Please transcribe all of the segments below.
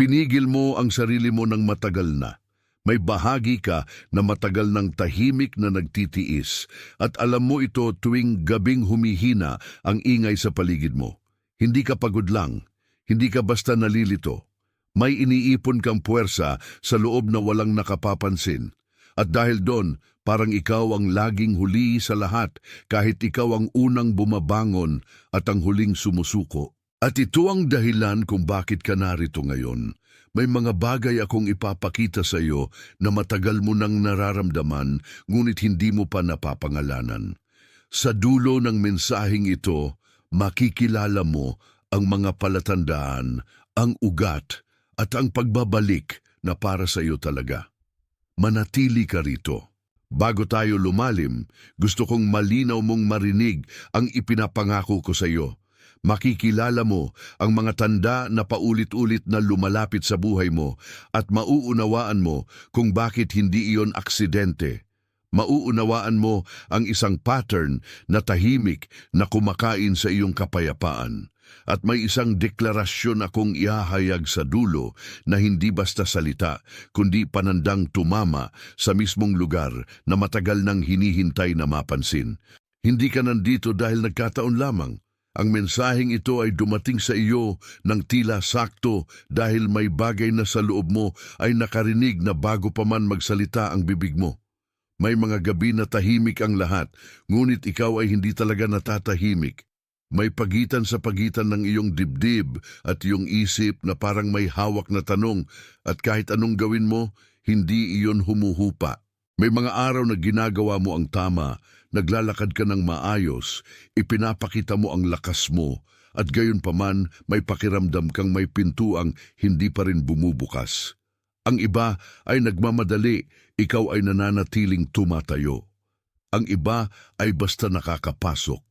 Pinigil mo ang sarili mo ng matagal na. May bahagi ka na matagal ng tahimik na nagtitiis at alam mo ito tuwing gabing humihina ang ingay sa paligid mo. Hindi ka pagod lang, hindi ka basta nalilito. May iniipon kang puwersa sa loob na walang nakapapansin. At dahil doon, parang ikaw ang laging huli sa lahat kahit ikaw ang unang bumabangon at ang huling sumusuko. At ito ang dahilan kung bakit ka narito ngayon. May mga bagay akong ipapakita sa iyo na matagal mo nang nararamdaman ngunit hindi mo pa napapangalanan. Sa dulo ng mensaheng ito, makikilala mo ang mga palatandaan, ang ugat at ang pagbabalik na para sa iyo talaga. Manatili ka rito. Bago tayo lumalim, gusto kong malinaw mong marinig ang ipinapangako ko sa iyo. Makikilala mo ang mga tanda na paulit-ulit na lumalapit sa buhay mo at mauunawaan mo kung bakit hindi iyon aksidente. Mauunawaan mo ang isang pattern na tahimik na kumakain sa iyong kapayapaan. At may isang deklarasyon akong ihahayag sa dulo na hindi basta salita, kundi panandang tumama sa mismong lugar na matagal nang hinihintay na mapansin. Hindi ka nandito dahil nagkataon lamang. Ang mensaheng ito ay dumating sa iyo ng tila sakto dahil may bagay na sa loob mo ay nakarinig na bago pa man magsalita ang bibig mo. May mga gabi na tahimik ang lahat, ngunit ikaw ay hindi talaga natatahimik. May pagitan sa pagitan ng iyong dibdib at iyong isip na parang may hawak na tanong at kahit anong gawin mo, hindi iyon humuhupa. May mga araw na ginagawa mo ang tama, naglalakad ka ng maayos, ipinapakita mo ang lakas mo, at gayon pa man may pakiramdam kang may pintuang hindi pa rin bumubukas. Ang iba ay nagmamadali, ikaw ay nananatiling tumatayo. Ang iba ay basta nakakapasok.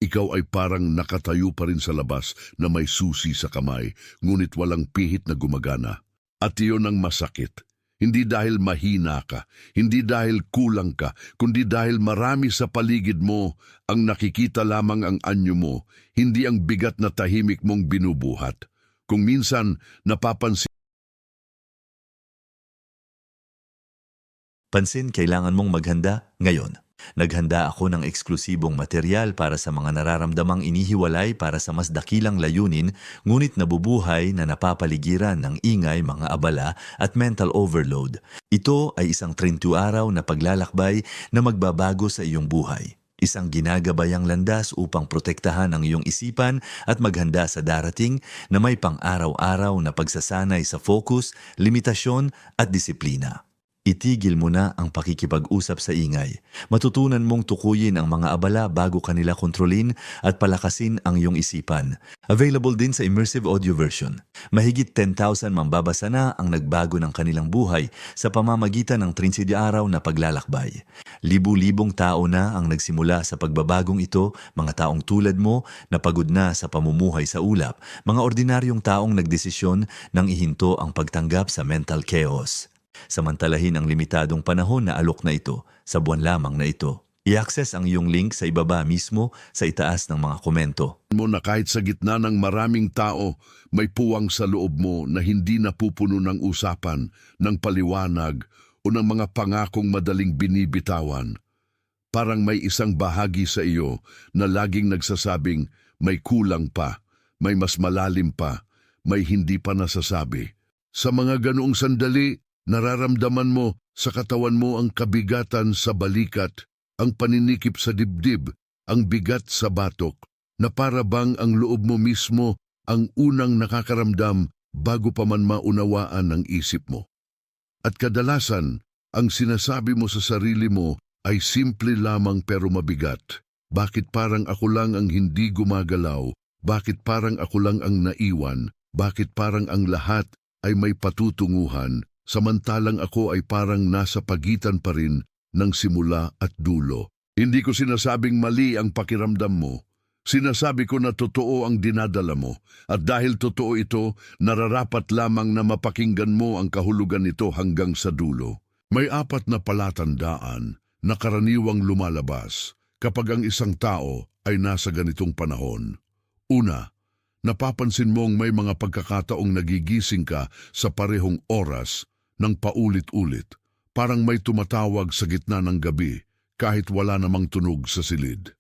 Ikaw ay parang nakatayo pa rin sa labas na may susi sa kamay, ngunit walang pihit na gumagana. At iyon ang masakit. Hindi dahil mahina ka, hindi dahil kulang ka, kundi dahil marami sa paligid mo ang nakikita lamang ang anyo mo, hindi ang bigat na tahimik mong binubuhat. Kung minsan napapansin kailangan mong maghanda ngayon. Naghanda ako ng eksklusibong material para sa mga nararamdamang inihiwalay para sa mas dakilang layunin, ngunit nabubuhay na napapaligiran ng ingay, mga abala at mental overload. Ito ay isang 30 araw na paglalakbay na magbabago sa iyong buhay. Isang ginagabayang landas upang protektahan ang iyong isipan at maghanda sa darating na may pang-araw-araw na pagsasanay sa focus, limitasyon at disiplina. Itigil mo na ang pakikipag-usap sa ingay. Matutunan mong tukuyin ang mga abala bago kanila kontrolin at palakasin ang iyong isipan. Available din sa immersive audio version. Mahigit 10,000 mambabasa na ang nagbago ng kanilang buhay sa pamamagitan ng 30 araw na paglalakbay. Libu-libong tao na ang nagsimula sa pagbabagong ito, mga taong tulad mo na pagod na sa pamumuhay sa ulap, mga ordinaryong taong nagdesisyon nang ihinto ang pagtanggap sa mental chaos. Samantalahin ang limitadong panahon na alok na ito sa buwan lamang na ito. I-access ang iyong link sa ibaba mismo sa itaas ng mga komento. mo na kahit sa gitna ng maraming tao, may puwang sa loob mo na hindi napupuno ng usapan, ng paliwanag o ng mga pangakong madaling binibitawan. Parang may isang bahagi sa iyo na laging nagsasabing may kulang pa, may mas malalim pa, may hindi pa nasasabi. Sa mga ganoong sandali, nararamdaman mo sa katawan mo ang kabigatan sa balikat, ang paninikip sa dibdib, ang bigat sa batok, na para bang ang loob mo mismo ang unang nakakaramdam bago pa man maunawaan ng isip mo. At kadalasan, ang sinasabi mo sa sarili mo ay simple lamang pero mabigat. Bakit parang ako lang ang hindi gumagalaw? Bakit parang ako lang ang naiwan? Bakit parang ang lahat ay may patutunguhan? Samantalang ako ay parang nasa pagitan pa rin ng simula at dulo. Hindi ko sinasabing mali ang pakiramdam mo. Sinasabi ko na totoo ang dinadala mo. At dahil totoo ito, nararapat lamang na mapakinggan mo ang kahulugan nito hanggang sa dulo. May 4 na palatandaan na karaniwang lumalabas kapag ang isang tao ay nasa ganitong panahon. Una, Napapansin mong may mga pagkakataong nagigising ka sa parehong oras ng paulit-ulit. Parang may tumatawag sa gitna ng gabi kahit wala namang tunog sa silid.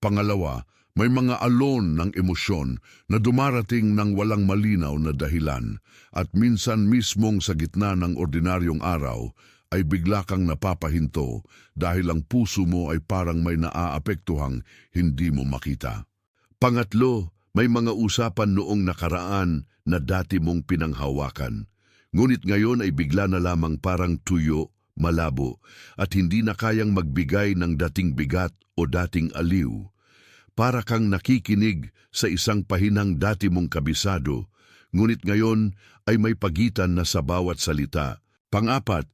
Pangalawa, may mga alon ng emosyon na dumarating ng walang malinaw na dahilan at minsan mismong sa gitna ng ordinaryong araw ay bigla kang napapahinto dahil ang puso mo ay parang may naaapektuhang hindi mo makita. Pangatlo, may mga usapan noong nakaraan na dati mong pinanghawakan. Ngunit ngayon ay bigla na lamang parang tuyo, malabo, at hindi na kayang magbigay ng dating bigat o dating aliw. Para kang nakikinig sa isang pahinang dati mong kabisado, ngunit ngayon ay may pagitan na sa bawat salita. Pang-apat,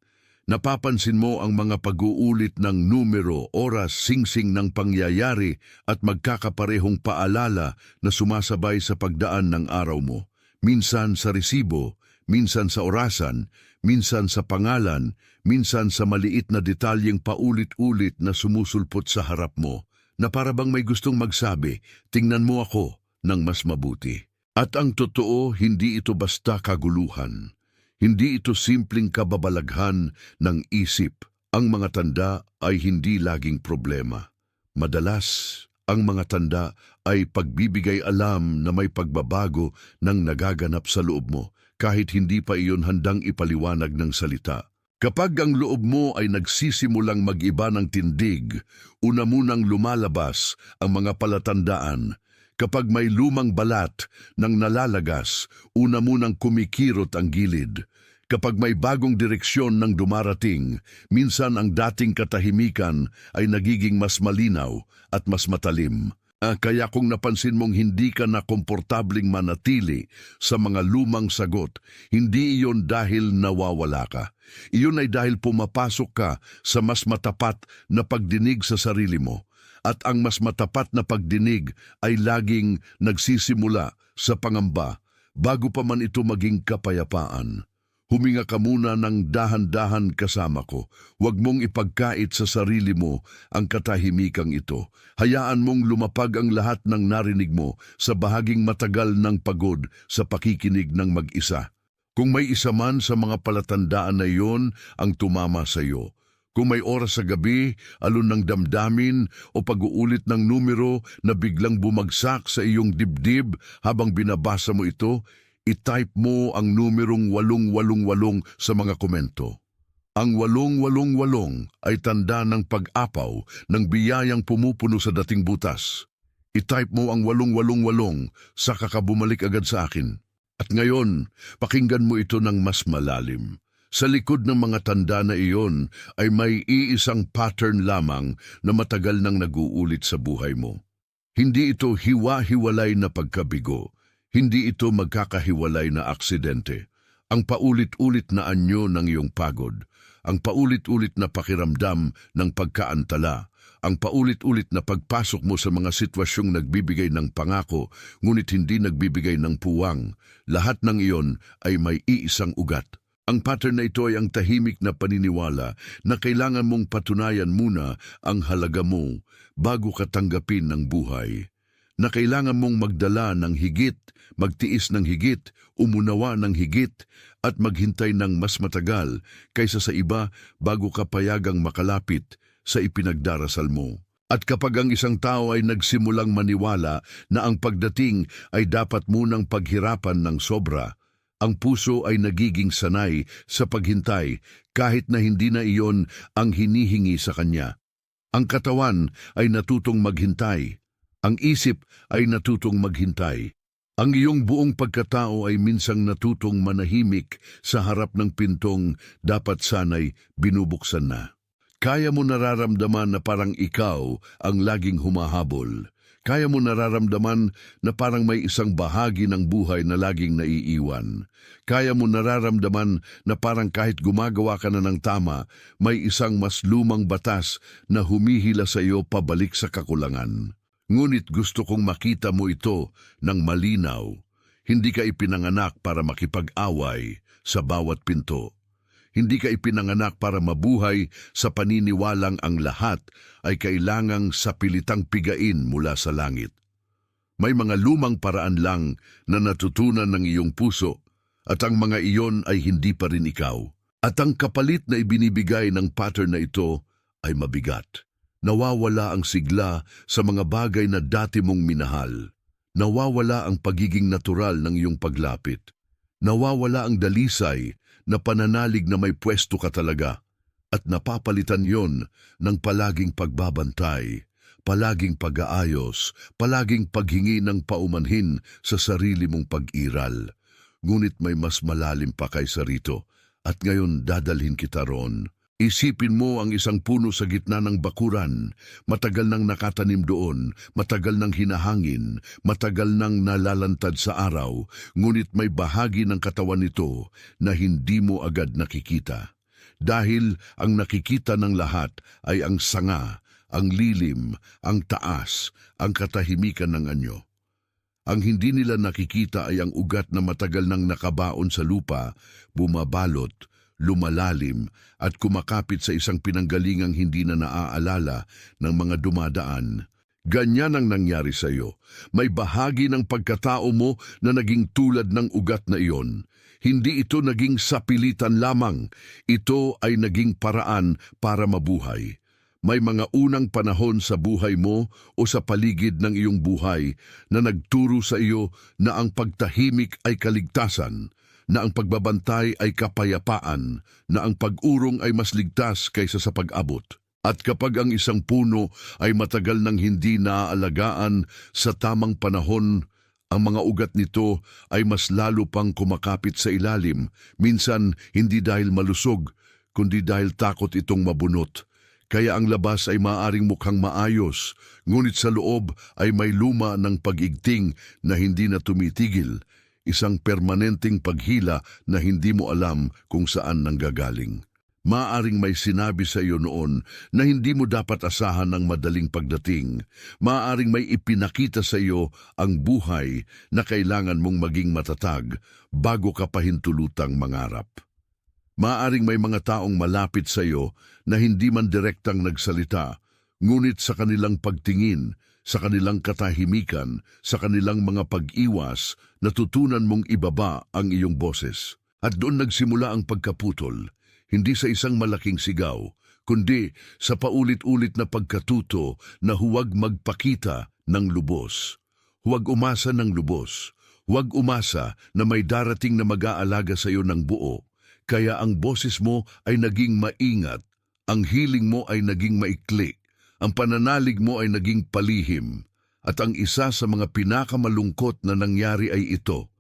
napapansin mo ang mga pag-uulit ng numero, oras, singsing ng pangyayari at magkakaparehong paalala na sumasabay sa pagdaan ng araw mo. Minsan sa resibo, minsan sa orasan, minsan sa pangalan, minsan sa maliit na detalyeng paulit-ulit na sumusulpot sa harap mo, na para bang may gustong magsabi, tingnan mo ako ng mas mabuti. At ang totoo, hindi ito basta kaguluhan. Hindi ito simpleng kababalaghan ng isip. Ang mga tanda ay hindi laging problema. Madalas, ang mga tanda ay pagbibigay alam na may pagbabago ng nagaganap sa loob mo kahit hindi pa iyon handang ipaliwanag ng salita. Kapag ang loob mo ay nagsisimulang mag-iba ng tindig, una munang lumalabas ang mga palatandaan. Kapag may lumang balat ng nalalagas, una munang kumikirot ang gilid. Kapag may bagong direksyon ng dumarating, minsan ang dating katahimikan ay nagiging mas malinaw at mas matalim. Kaya kung napansin mong hindi ka na komportabling manatili sa mga lumang sagot, hindi iyon dahil nawawala ka. Iyon ay dahil pumapasok ka sa mas matapat na pagdinig sa sarili mo. At ang mas matapat na pagdinig ay laging nagsisimula sa pangamba bago pa man ito maging kapayapaan. Huminga ka muna ng dahan-dahan kasama ko. Huwag mong ipagkait sa sarili mo ang katahimikang ito. Hayaan mong lumapag ang lahat ng narinig mo sa bahaging matagal ng pagod sa pakikinig ng mag-isa. Kung may isa man sa mga palatandaan na iyon ang tumama sa iyo, kung may oras sa gabi, alon ng damdamin o pag-uulit ng numero na biglang bumagsak sa iyong dibdib habang binabasa mo ito, i-type mo ang numerong 888 sa mga komento. Ang 888 ay tanda ng pag-apaw ng biyayang pumupuno sa dating butas. I-type mo ang 888 saka ka bumalik agad sa akin. At ngayon, pakinggan mo ito ng mas malalim. Sa likod ng mga tanda na iyon ay may iisang pattern lamang na matagal nang nag-uulit sa buhay mo. Hindi ito hiwa-hiwalay na pagkabigo. Hindi ito magkakahiwalay na aksidente. Ang paulit-ulit na anyo ng iyong pagod, ang paulit-ulit na pakiramdam ng pagkaantala, ang paulit-ulit na pagpasok mo sa mga sitwasyong nagbibigay ng pangako ngunit hindi nagbibigay ng puwang, lahat ng iyon ay may iisang ugat. Ang pattern na ito ay ang tahimik na paniniwala na kailangan mong patunayan muna ang halaga mo bago ka tanggapin ng buhay. Na kailangan mong magdala ng higit, magtiis ng higit, umunawa ng higit, at maghintay ng mas matagal kaysa sa iba bago ka payagang makalapit sa ipinagdarasal mo. At kapag ang isang tao ay nagsimulang maniwala na ang pagdating ay dapat munang paghirapan ng sobra, ang puso ay nagiging sanay sa paghintay kahit na hindi na iyon ang hinihingi sa kanya. Ang katawan ay natutong maghintay. Ang isip ay natutong maghintay. Ang iyong buong pagkatao ay minsang natutong manahimik sa harap ng pintong dapat sanay binubuksan na. Kaya mo nararamdaman na parang ikaw ang laging humahabol. Kaya mo nararamdaman na parang may isang bahagi ng buhay na laging naiiwan. Kaya mo nararamdaman na parang kahit gumagawa ka na ng tama, may isang mas lumang batas na humihila sa iyo pabalik sa kakulangan. Ngunit gusto kong makita mo ito ng malinaw. Hindi ka ipinanganak para makipag-away sa bawat pinto. Hindi ka ipinanganak para mabuhay sa paniniwalang ang lahat ay kailangang sapilitang pigain mula sa langit. May mga lumang paraan lang na natutunan ng iyong puso at ang mga iyon ay hindi pa rin ikaw. At ang kapalit na ibinibigay ng pattern na ito ay mabigat. Nawawala ang sigla sa mga bagay na dati mong minahal. Nawawala ang pagiging natural ng iyong paglapit. Nawawala ang dalisay na pananalig na may pwesto ka talaga. At napapalitan yon ng palaging pagbabantay, palaging pag-aayos, palaging paghingi ng paumanhin sa sarili mong pag-iral. Ngunit may mas malalim pa kaysa rito at ngayon dadalhin kita roon. Isipin mo ang isang puno sa gitna ng bakuran, matagal nang nakatanim doon, matagal nang hinahangin, matagal nang nalalantad sa araw, ngunit may bahagi ng katawan nito na hindi mo agad nakikita. Dahil ang nakikita ng lahat ay ang sanga, ang lilim, ang taas, ang katahimikan ng anyo. Ang hindi nila nakikita ay ang ugat na matagal nang nakabaon sa lupa, bumabalot, lumalalim at kumakapit sa isang pinanggalingang hindi na naaalala ng mga dumadaan. Ganyan ang nangyari sa iyo. May bahagi ng pagkatao mo na naging tulad ng ugat na iyon. Hindi ito naging sapilitan lamang. Ito ay naging paraan para mabuhay. May mga unang panahon sa buhay mo o sa paligid ng iyong buhay na nagturo sa iyo na ang pagtahimik ay kaligtasan, na ang pagbabantay ay kapayapaan, na ang pag-urong ay mas ligtas kaysa sa pag-abot. At kapag ang isang puno ay matagal nang hindi naaalagaan sa tamang panahon, ang mga ugat nito ay mas lalo pang kumakapit sa ilalim, minsan hindi dahil malusog, kundi dahil takot itong mabunot. Kaya ang labas ay maaaring mukhang maayos, ngunit sa loob ay may luma ng pag-igting na hindi na tumitigil, isang permanenteng paghila na hindi mo alam kung saan nanggagaling. Maaaring may sinabi sa iyo noon na hindi mo dapat asahan ng madaling pagdating. Maaaring may ipinakita sa iyo ang buhay na kailangan mong maging matatag bago ka pahintulutang mangarap. Maaaring may mga taong malapit sa iyo na hindi man direktang nagsalita, ngunit sa kanilang pagtingin, sa kanilang katahimikan, sa kanilang mga pag-iwas, natutunan mong ibaba ang iyong boses. At doon nagsimula ang pagkaputol, hindi sa isang malaking sigaw, kundi sa paulit-ulit na pagkatuto na huwag magpakita ng lubos. Huwag umasa ng lubos. Huwag umasa na may darating na mag-aalaga sa iyo ng buo. Kaya ang boses mo ay naging maingat, ang hiling mo ay naging maikli, ang pananalig mo ay naging palihim, at ang isa sa mga pinakamalungkot na nangyari ay ito,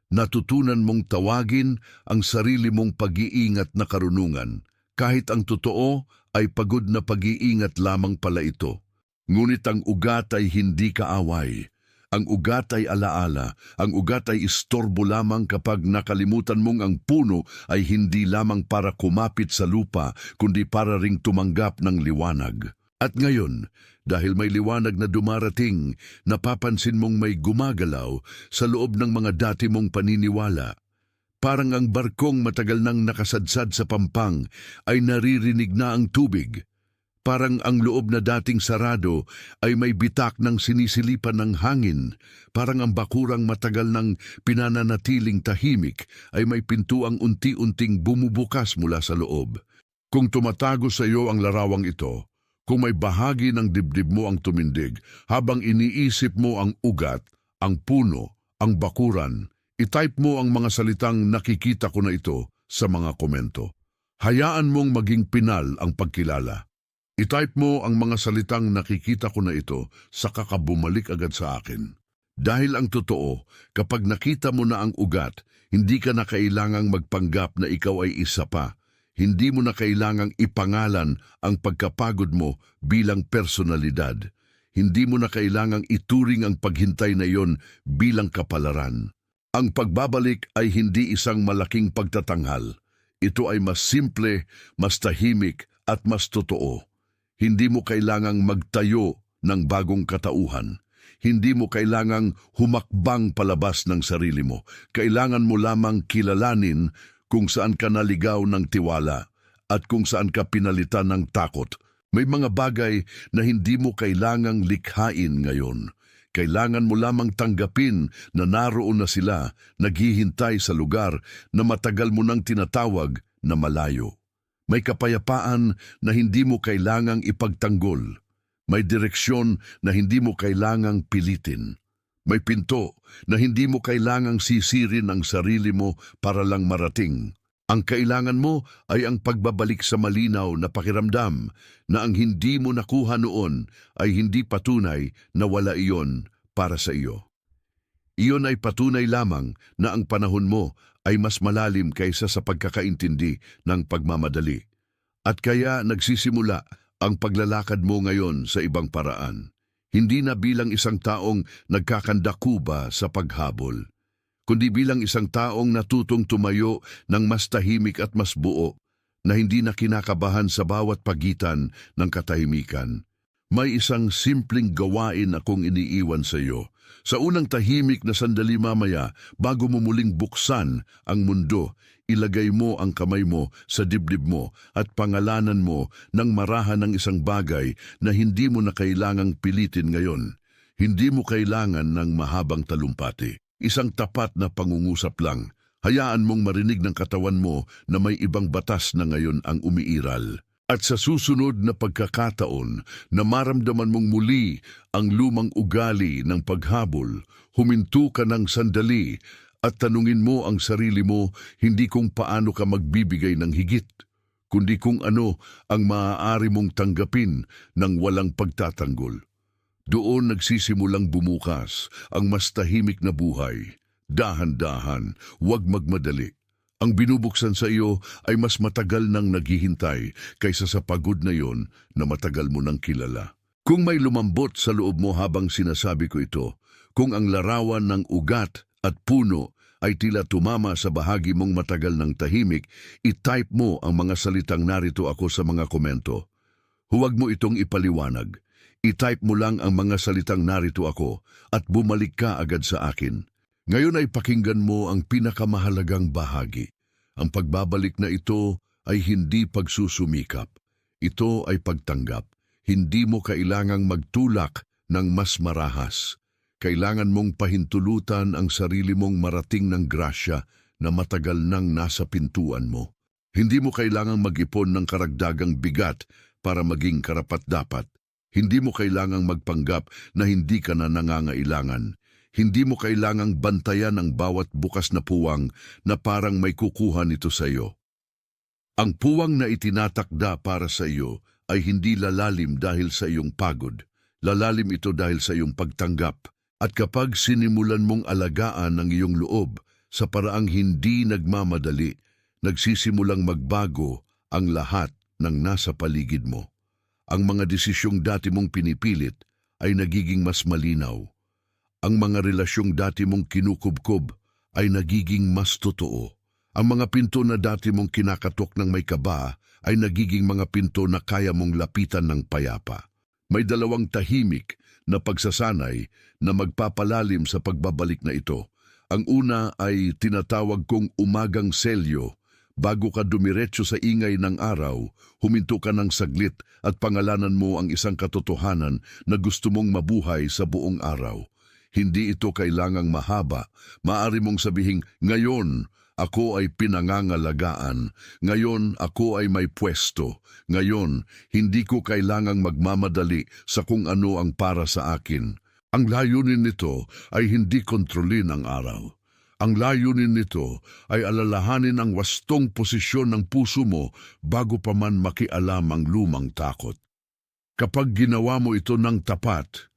natutunan mong tawagin ang sarili mong pag-iingat na karunungan, kahit ang totoo ay pagod na pag-iingat lamang pala ito. Ngunit ang ugat ay hindi kaaway. Ang ugat ay alaala, ang ugat ay istorbo lamang kapag nakalimutan mong ang puno ay hindi lamang para kumapit sa lupa, kundi para ring tumanggap ng liwanag. At ngayon, dahil may liwanag na dumarating, napapansin mong may gumagalaw sa loob ng mga dati mong paniniwala. Parang ang barkong matagal nang nakasadsad sa pampang ay naririnig na ang tubig. Parang ang loob na dating sarado ay may bitak ng sinisilipan ng hangin. Parang ang bakurang matagal ng pinananatiling tahimik ay may pintuang unti-unting bumubukas mula sa loob. Kung tumatago sa iyo ang larawang ito, kung may bahagi ng dibdib mo ang tumindig habang iniisip mo ang ugat, ang puno, ang bakuran, itype mo ang mga salitang nakikita ko na ito sa mga komento. Hayaan mong maging pinal ang pagkilala. I-type mo ang mga salitang nakikita ko na ito sa kakabumalik agad sa akin. Dahil ang totoo, kapag nakita mo na ang ugat, hindi ka na kailangang magpanggap na ikaw ay isa pa. Hindi mo na kailangang ipangalan ang pagkapagod mo bilang personalidad. Hindi mo na kailangang ituring ang paghintay na iyon bilang kapalaran. Ang pagbabalik ay hindi isang malaking pagtatanghal. Ito ay mas simple, mas tahimik at mas totoo. Hindi mo kailangang magtayo ng bagong katauhan. Hindi mo kailangang humakbang palabas ng sarili mo. Kailangan mo lamang kilalanin kung saan ka naligaw ng tiwala at kung saan ka pinalitan ng takot. May mga bagay na hindi mo kailangang likhain ngayon. Kailangan mo lamang tanggapin na naroon na sila, naghihintay sa lugar na matagal mo nang tinatawag na malayo. May kapayapaan na hindi mo kailangang ipagtanggol. May direksyon na hindi mo kailangang pilitin. May pinto na hindi mo kailangang sisirin ang sarili mo para lang marating. Ang kailangan mo ay ang pagbabalik sa malinaw na pakiramdam na ang hindi mo nakuha noon ay hindi patunay na wala iyon para sa iyo. Iyon ay patunay lamang na ang panahon mo ay mas malalim kaysa sa pagkakaintindi ng pagmamadali. At kaya nagsisimula ang paglalakad mo ngayon sa ibang paraan. Hindi na bilang isang taong nagkakandakuba sa paghabol, kundi bilang isang taong natutong tumayo ng mas tahimik at mas buo, na hindi na kinakabahan sa bawat pagitan ng katahimikan. May isang simpleng gawain akong iniiwan sa iyo. Sa unang tahimik na sandali mamaya, bago mo muling buksan ang mundo, ilagay mo ang kamay mo sa dibdib mo at pangalanan mo ng marahan ng isang bagay na hindi mo na kailangang pilitin ngayon. Hindi mo kailangan ng mahabang talumpati. Isang tapat na pangungusap lang. Hayaan mong marinig ng katawan mo na may ibang batas na ngayon ang umiiral. At sa susunod na pagkakataon na maramdaman mong muli ang lumang ugali ng paghabol, huminto ka ng sandali at tanungin mo ang sarili mo hindi kung paano ka magbibigay ng higit, kundi kung ano ang maaari mong tanggapin ng walang pagtatanggol. Doon nagsisimulang bumukas ang mas tahimik na buhay. Dahan-dahan, huwag magmadali. Ang binubuksan sa iyo ay mas matagal nang naghihintay kaysa sa pagod na yon na matagal mo nang kilala. Kung may lumambot sa loob mo habang sinasabi ko ito, kung ang larawan ng ugat at puno ay tila tumama sa bahagi mong matagal ng tahimik, i-type mo ang mga salitang narito ako sa mga komento. Huwag mo itong ipaliwanag. I-type mo lang ang mga salitang narito ako at bumalik ka agad sa akin. Ngayon ay pakinggan mo ang pinakamahalagang bahagi. Ang pagbabalik na ito ay hindi pagsusumikap. Ito ay pagtanggap. Hindi mo kailangang magtulak ng mas marahas. Kailangan mong pahintulutan ang sarili mong marating ng grasya na matagal nang nasa pintuan mo. Hindi mo kailangang mag-ipon ng karagdagang bigat para maging karapat-dapat. Hindi mo kailangang magpanggap na hindi ka na nangangailangan. Hindi mo kailangang bantayan ang bawat bukas na puwang na parang may kukuha nito sa iyo. Ang puwang na itinatakda para sa iyo ay hindi lalalim dahil sa iyong pagod. Lalalim ito dahil sa iyong pagtanggap. At kapag sinimulan mong alagaan ang iyong loob sa paraang hindi nagmamadali, nagsisimulang magbago ang lahat ng nasa paligid mo. Ang mga desisyong dati mong pinipilit ay nagiging mas malinaw. Ang mga relasyong dati mong kinukubkob ay nagiging mas totoo. Ang mga pinto na dati mong kinakatok ng may kaba ay nagiging mga pinto na kaya mong lapitan ng payapa. May dalawang tahimik na pagsasanay na magpapalalim sa pagbabalik na ito. Ang una ay tinatawag kong umagang selyo. Bago ka dumiretso sa ingay ng araw, huminto ka ng saglit at pangalanan mo ang isang katotohanan na gusto mong mabuhay sa buong araw. Hindi ito kailangang mahaba. Maaari mong sabihing, ngayon ako ay pinangangalagaan. Ngayon ako ay may pwesto. Ngayon, hindi ko kailangang magmamadali sa kung ano ang para sa akin. Ang layunin nito ay hindi kontrolin ang araw. Ang layunin nito ay alalahanin ang wastong posisyon ng puso mo bago pa man makialam ang lumang takot. Kapag ginawa mo ito ng tapat,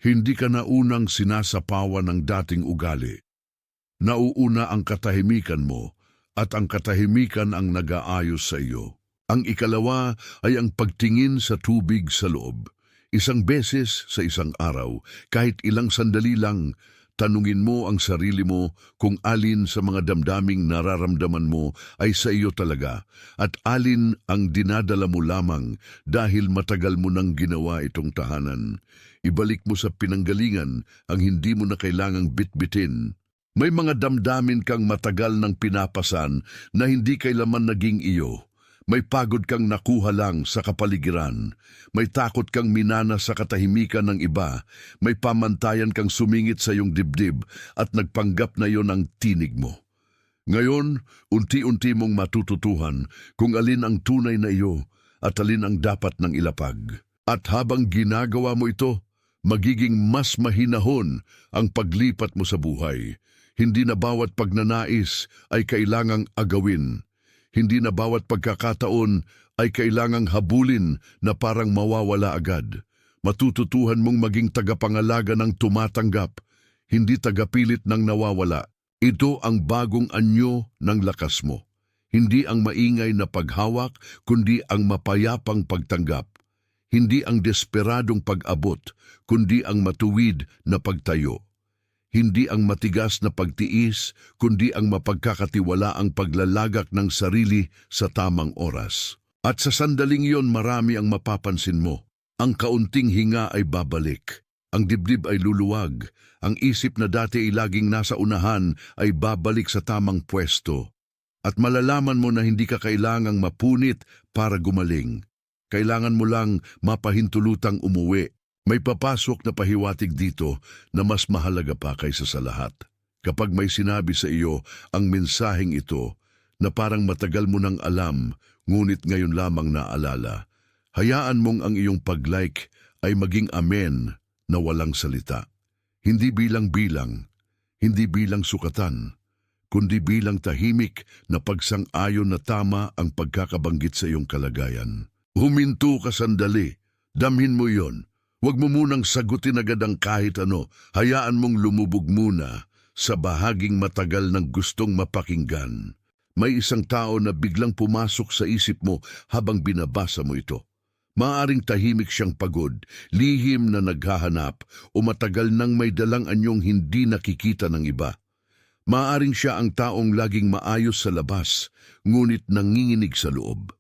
hindi ka na unang sinasapawan ng dating ugali. Nauuna ang katahimikan mo at ang katahimikan ang nag-aayos sa iyo. Ang ikalawa ay ang pagtingin sa tubig sa loob. Isang beses sa isang araw, kahit ilang sandali lang, tanungin mo ang sarili mo kung alin sa mga damdaming nararamdaman mo ay sa iyo talaga at alin ang dinadala mo lamang dahil matagal mo nang ginawa itong tahanan. Ibalik mo sa pinanggalingan ang hindi mo na kailangang bitbitin. May mga damdamin kang matagal nang pinapasan na hindi kailaman naging iyo. May pagod kang nakuha lang sa kapaligiran. May takot kang minana sa katahimikan ng iba. May pamantayan kang sumingit sa iyong dibdib at nagpanggap na iyon ang tinig mo. Ngayon, unti-unti mong matututuhan kung alin ang tunay na iyo at alin ang dapat ng ilapag. At habang ginagawa mo ito, magiging mas mahinahon ang paglipat mo sa buhay. Hindi na bawat pagnanais ay kailangang agawin. Hindi na bawat pagkakataon ay kailangang habulin na parang mawawala agad. Matututuhan mong maging tagapangalaga ng tumatanggap, hindi tagapilit ng nawawala. Ito ang bagong anyo ng lakas mo. Hindi ang maingay na paghawak, kundi ang mapayapang pagtanggap. Hindi ang desperadong pag-abot, kundi ang matuwid na pagtayo. Hindi ang matigas na pagtiis, kundi ang mapagkakatiwalaang paglalagak ng sarili sa tamang oras. At sa sandaling iyon marami ang mapapansin mo. Ang kaunting hinga ay babalik. Ang dibdib ay luluwag. Ang isip na dati ay laging nasa unahan ay babalik sa tamang pwesto. At malalaman mo na hindi ka kailangang mapunit para gumaling. Kailangan mo lang mapahintulutang umuwi. May papasok na pahiwatig dito na mas mahalaga pa kaysa sa lahat. Kapag may sinabi sa iyo ang mensaheng ito na parang matagal mo nang alam, ngunit ngayon lamang naalala, hayaan mong ang iyong pag-like ay maging amen na walang salita. Hindi bilang-bilang, hindi bilang sukatan, kundi bilang tahimik na pagsang-ayon na tama ang pagkakabanggit sa iyong kalagayan. Huminto ka sandali, damhin mo yon. Huwag mo munang sagutin agad ang kahit ano, hayaan mong lumubog muna sa bahaging matagal ng gustong mapakinggan. May isang tao na biglang pumasok sa isip mo habang binabasa mo ito. Maaring tahimik siyang pagod, lihim na naghahanap o matagal nang may dalang anyong hindi nakikita ng iba. Maaring siya ang taong laging maayos sa labas, ngunit nanginginig sa loob.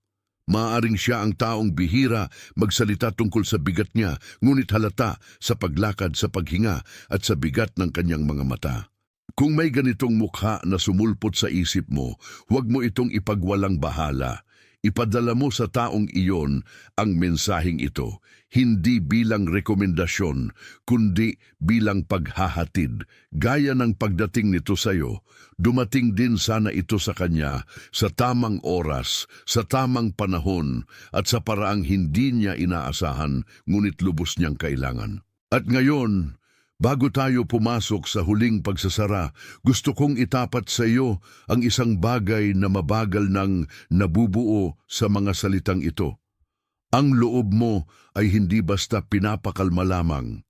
Maaring siya ang taong bihira magsalita tungkol sa bigat niya, ngunit halata sa paglakad sa paghinga at sa bigat ng kanyang mga mata. Kung may ganitong mukha na sumulpot sa isip mo, huwag mo itong ipagwalang bahala. Ipadala mo sa taong iyon ang mensaheng ito, hindi bilang rekomendasyon, kundi bilang paghahatid. Gaya ng pagdating nito sa iyo, dumating din sana ito sa kanya sa tamang oras, sa tamang panahon, at sa paraang hindi niya inaasahan, ngunit lubos niyang kailangan. At ngayon, bago tayo pumasok sa huling pagsasara, gusto kong itapat sa iyo ang isang bagay na mabagal nang nabubuo sa mga salitang ito. Ang loob mo ay hindi basta pinapakalma lamang.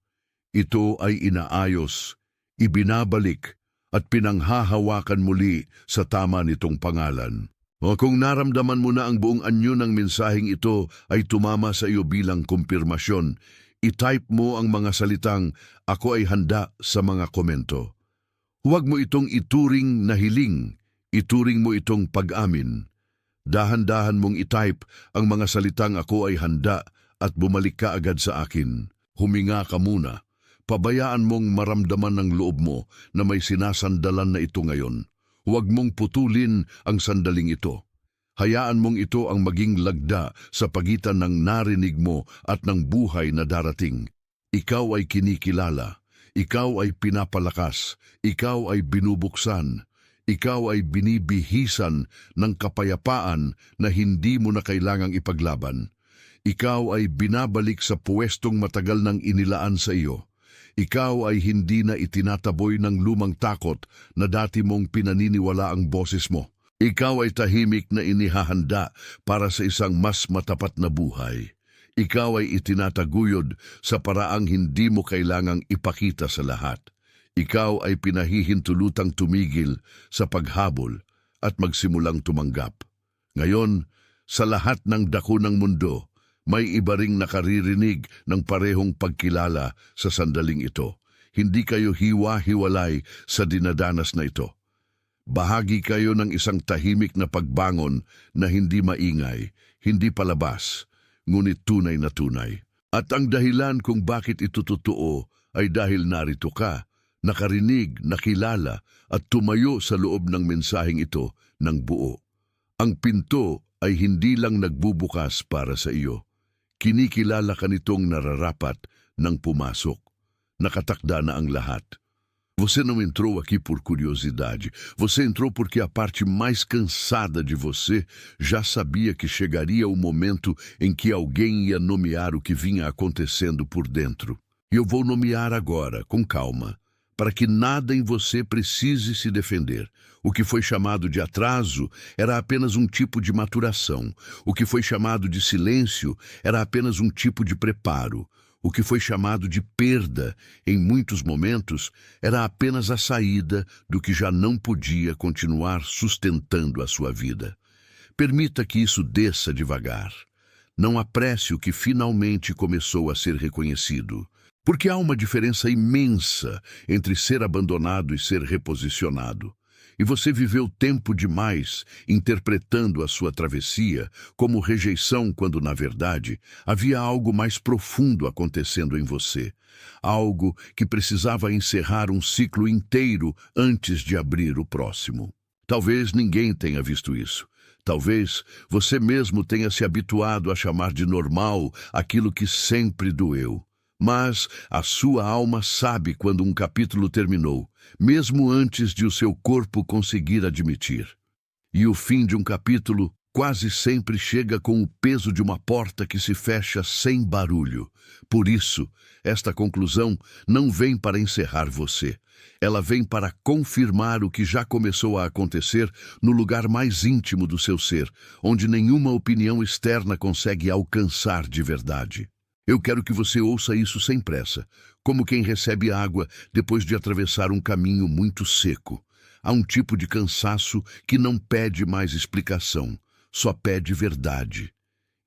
Ito ay inaayos, ibinabalik, at pinanghahawakan muli sa tama nitong pangalan. O kung naramdaman mo na ang buong anyo ng mensaheng ito ay tumama sa iyo bilang kumpirmasyon, i-type mo ang mga salitang, "Ako ay handa" sa mga komento. Huwag mo itong ituring na hiling, ituring mo itong pag-amin. Dahan-dahan mong i-type ang mga salitang "Ako ay handa" at bumalik ka agad sa akin. Huminga ka muna. Pabayaan mong maramdaman ng loob mo na may sinasandalan na ito ngayon. Huwag mong putulin ang sandaling ito. Hayaan mong ito ang maging lagda sa pagitan ng narinig mo at ng buhay na darating. Ikaw ay kinikilala. Ikaw ay pinapalakas. Ikaw ay binubuksan. Ikaw ay binibihisan ng kapayapaan na hindi mo na kailangang ipaglaban. Ikaw ay binabalik sa puwestong matagal nang inilaan sa iyo. Ikaw ay hindi na itinataboy ng lumang takot na dati mong pinaniniwala ang boses mo. Ikaw ay tahimik na inihahanda para sa isang mas matapat na buhay. Ikaw ay itinataguyod sa paraang hindi mo kailangang ipakita sa lahat. Ikaw ay pinahihintulutang tumigil sa paghabol at magsimulang tumanggap. Ngayon, sa lahat ng dako ng mundo, may iba ring nakaririnig ng parehong pagkilala sa sandaling ito. Hindi kayo hiwa-hiwalay sa dinadanas na ito. Bahagi kayo ng isang tahimik na pagbangon na hindi maingay, hindi palabas, ngunit tunay na tunay. At ang dahilan kung bakit ito totoo ay dahil narito ka, nakarinig, nakilala at tumayo sa loob ng mensaheng ito ng buo. Ang pinto ay hindi lang nagbubukas para sa iyo. Kinikilala ka nitong nararapat nang pumasok. Nakatakda na ang lahat. Você não entrou aqui por curiosidade. Você entrou porque a parte mais cansada de você já sabia que chegaria o momento em que alguém ia nomear o que vinha acontecendo por dentro. E eu vou nomear agora, com calma, para que nada em você precise se defender. O que foi chamado de atraso era apenas um tipo de maturação. O que foi chamado de silêncio era apenas um tipo de preparo. O que foi chamado de perda, em muitos momentos, era apenas a saída do que já não podia continuar sustentando a sua vida. Permita que isso desça devagar. Não apresse o que finalmente começou a ser reconhecido. Porque há uma diferença imensa entre ser abandonado e ser reposicionado. E você viveu tempo demais interpretando a sua travessia como rejeição quando, na verdade, havia algo mais profundo acontecendo em você. Algo que precisava encerrar um ciclo inteiro antes de abrir o próximo. Talvez ninguém tenha visto isso. Talvez você mesmo tenha se habituado a chamar de normal aquilo que sempre doeu. Mas a sua alma sabe quando um capítulo terminou, mesmo antes de o seu corpo conseguir admitir. E o fim de um capítulo quase sempre chega com o peso de uma porta que se fecha sem barulho. Por isso, esta conclusão não vem para encerrar você. Ela vem para confirmar o que já começou a acontecer no lugar mais íntimo do seu ser, onde nenhuma opinião externa consegue alcançar de verdade. Eu quero que você ouça isso sem pressa, como quem recebe água depois de atravessar um caminho muito seco. Há um tipo de cansaço que não pede mais explicação, só pede verdade.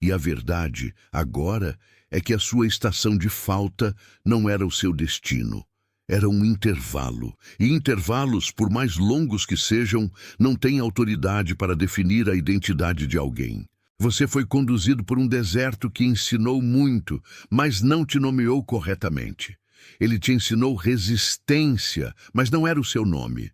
E a verdade, agora, é que a sua estação de falta não era o seu destino. Era um intervalo. E intervalos, por mais longos que sejam, não têm autoridade para definir a identidade de alguém. Você foi conduzido por um deserto que ensinou muito, mas não te nomeou corretamente. Ele te ensinou resistência, mas não era o seu nome.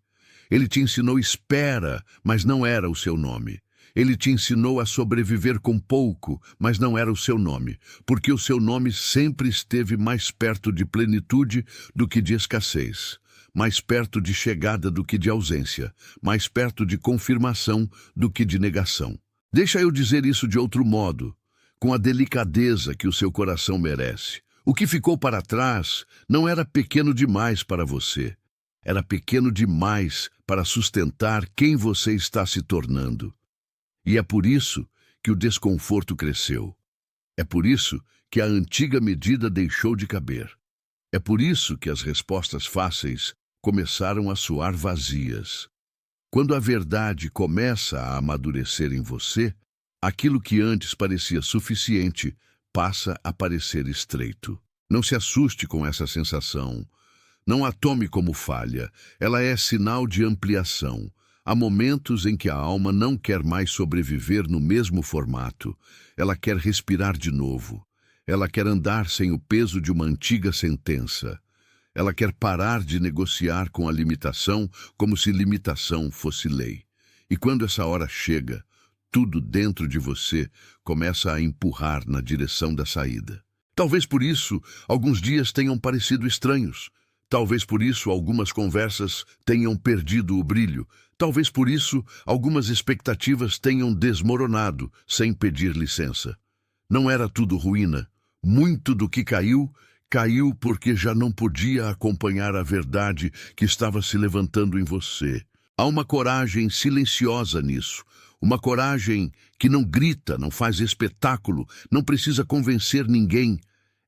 Ele te ensinou espera, mas não era o seu nome. Ele te ensinou a sobreviver com pouco, mas não era o seu nome, porque o seu nome sempre esteve mais perto de plenitude do que de escassez, mais perto de chegada do que de ausência, mais perto de confirmação do que de negação. Deixa eu dizer isso de outro modo, com a delicadeza que o seu coração merece. O que ficou para trás não era pequeno demais para você. Era pequeno demais para sustentar quem você está se tornando. E é por isso que o desconforto cresceu. É por isso que a antiga medida deixou de caber. É por isso que as respostas fáceis começaram a soar vazias. Quando a verdade começa a amadurecer em você, aquilo que antes parecia suficiente passa a parecer estreito. Não se assuste com essa sensação. Não a tome como falha. Ela é sinal de ampliação. Há momentos em que a alma não quer mais sobreviver no mesmo formato. Ela quer respirar de novo. Ela quer andar sem o peso de uma antiga sentença. Ela quer parar de negociar com a limitação como se limitação fosse lei. E quando essa hora chega, tudo dentro de você começa a empurrar na direção da saída. Talvez por isso alguns dias tenham parecido estranhos. Talvez por isso algumas conversas tenham perdido o brilho. Talvez por isso algumas expectativas tenham desmoronado sem pedir licença. Não era tudo ruína. Muito do que caiu porque já não podia acompanhar a verdade que estava se levantando em você. Há uma coragem silenciosa nisso. Uma coragem que não grita, não faz espetáculo, não precisa convencer ninguém.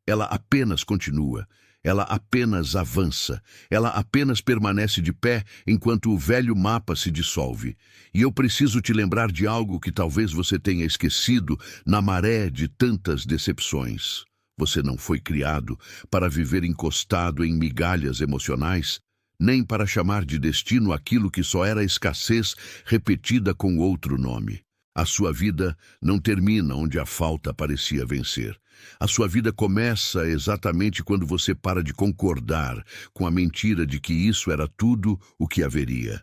Ela apenas continua. Ela apenas avança. Ela apenas permanece de pé enquanto o velho mapa se dissolve. E eu preciso te lembrar de algo que talvez você tenha esquecido na maré de tantas decepções. Você não foi criado para viver encostado em migalhas emocionais, nem para chamar de destino aquilo que só era escassez repetida com outro nome. A sua vida não termina onde a falta parecia vencer. A sua vida começa exatamente quando você para de concordar com a mentira de que isso era tudo o que haveria.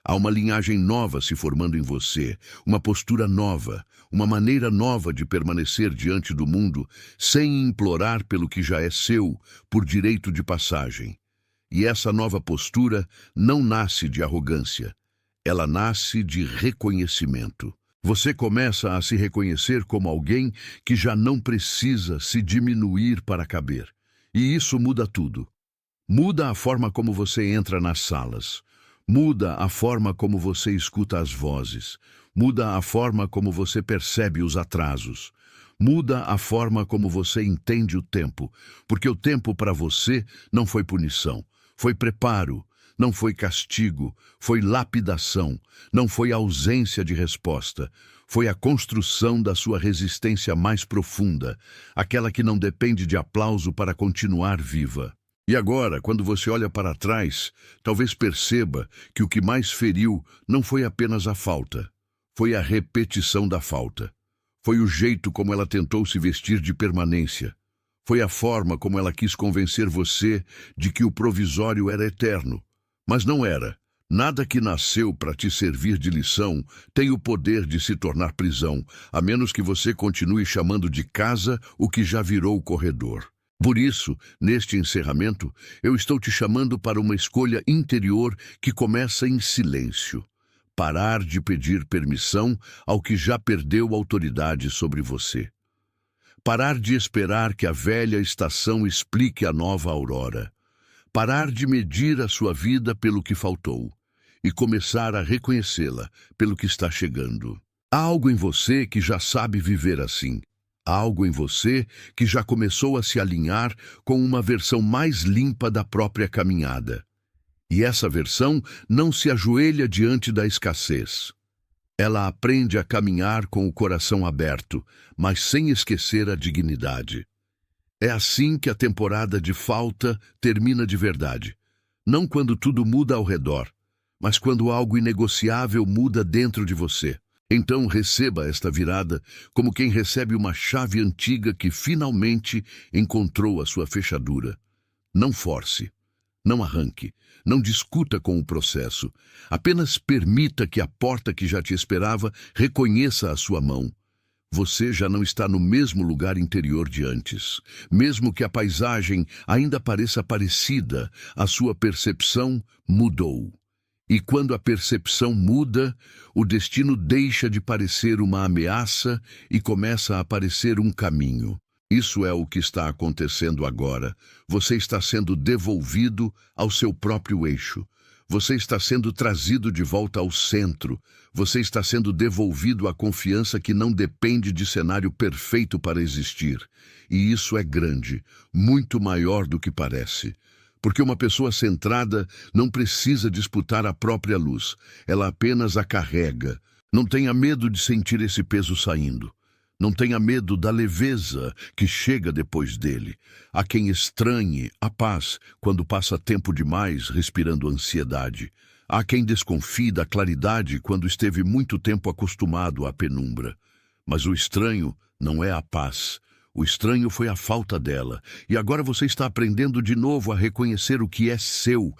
Há uma linhagem nova se formando em você, uma postura nova, uma maneira nova de permanecer diante do mundo sem implorar pelo que já é seu, por direito de passagem. E essa nova postura não nasce de arrogância, ela nasce de reconhecimento. Você começa a se reconhecer como alguém que já não precisa se diminuir para caber. E isso muda tudo. Muda a forma como você entra nas salas. Muda a forma como você escuta as vozes. Muda a forma como você percebe os atrasos. Muda a forma como você entende o tempo. Porque o tempo para você não foi punição, foi preparo. Não foi castigo, foi lapidação, não foi ausência de resposta. Foi a construção da sua resistência mais profunda, aquela que não depende de aplauso para continuar viva. E agora, quando você olha para trás, talvez perceba que o que mais feriu não foi apenas a falta, foi a repetição da falta. Foi o jeito como ela tentou se vestir de permanência. Foi a forma como ela quis convencer você de que o provisório era eterno. Mas não era. Nada que nasceu para te servir de lição tem o poder de se tornar prisão, a menos que você continue chamando de casa o que já virou corredor. Por isso, neste encerramento, eu estou te chamando para uma escolha interior que começa em silêncio. Parar de pedir permissão ao que já perdeu autoridade sobre você. Parar de esperar que a velha estação explique a nova aurora. Parar de medir a sua vida pelo que faltou e começar a reconhecê-la pelo que está chegando. Há algo em você que já sabe viver assim. Há algo em você que já começou a se alinhar com uma versão mais limpa da própria caminhada. E essa versão não se ajoelha diante da escassez. Ela aprende a caminhar com o coração aberto, mas sem esquecer a dignidade. É assim que a temporada de falta termina de verdade. Não quando tudo muda ao redor, mas quando algo inegociável muda dentro de você. Então receba esta virada como quem recebe uma chave antiga que finalmente encontrou a sua fechadura. Não force, não arranque, não discuta com o processo. Apenas permita que a porta que já te esperava reconheça a sua mão. Você já não está no mesmo lugar interior de antes. Mesmo que a paisagem ainda pareça parecida, a sua percepção mudou. E quando a percepção muda, o destino deixa de parecer uma ameaça e começa a parecer um caminho. Isso é o que está acontecendo agora. Você está sendo devolvido ao seu próprio eixo. Você está sendo trazido de volta ao centro. Você está sendo devolvido à confiança que não depende de cenário perfeito para existir. E isso é grande, muito maior do que parece. Porque uma pessoa centrada não precisa disputar a própria luz. Ela apenas a carrega. Não tenha medo de sentir esse peso saindo. Não tenha medo da leveza que chega depois dele. Há quem estranhe a paz quando passa tempo demais respirando ansiedade. Há quem desconfie da claridade quando esteve muito tempo acostumado à penumbra. Mas o estranho não é a paz. O estranho foi a falta dela. E agora você está aprendendo de novo a reconhecer o que é seu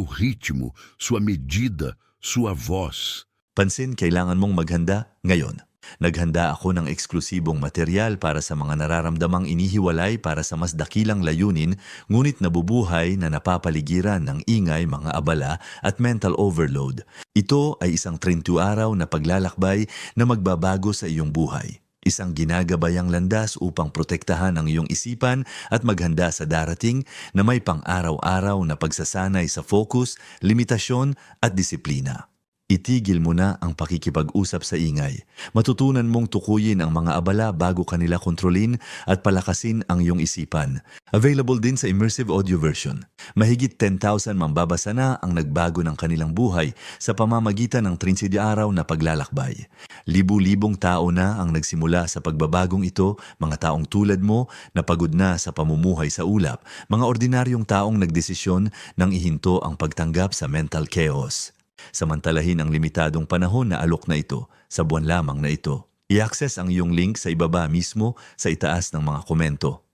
ritmo, sua medida, sua voz. Pansin, kailangan mong maghanda ngayon. Naghanda ako ng eksklusibong material para sa mga nararamdamang inihiwalay para sa mas dakilang layunin, ngunit nabubuhay na napapaligiran ng ingay, mga abala at mental overload. Ito ay isang 30 araw na paglalakbay na magbabago sa iyong buhay. Isang ginagabayang landas upang protektahan ang iyong isipan at maghanda sa darating na may pang-araw-araw na pagsasanay sa focus, limitasyon at disiplina. Itigil mo na ang pakikipag-usap sa ingay. Matutunan mong tukuyin ang mga abala bago kanila kontrolin at palakasin ang iyong isipan. Available din sa immersive audio version. Mahigit 10,000 mambabasa na ang nagbago ng kanilang buhay sa pamamagitan ng 30 araw na paglalakbay. Libu-libong tao na ang nagsimula sa pagbabagong ito, mga taong tulad mo na pagod na sa pamumuhay sa ulap, mga ordinaryong taong nagdesisyon nang ihinto ang pagtanggap sa mental chaos. Samantalahin ang limitadong panahon na alok na ito sa buwan lamang na ito. I-access ang iyong link sa ibaba mismo sa itaas ng mga komento.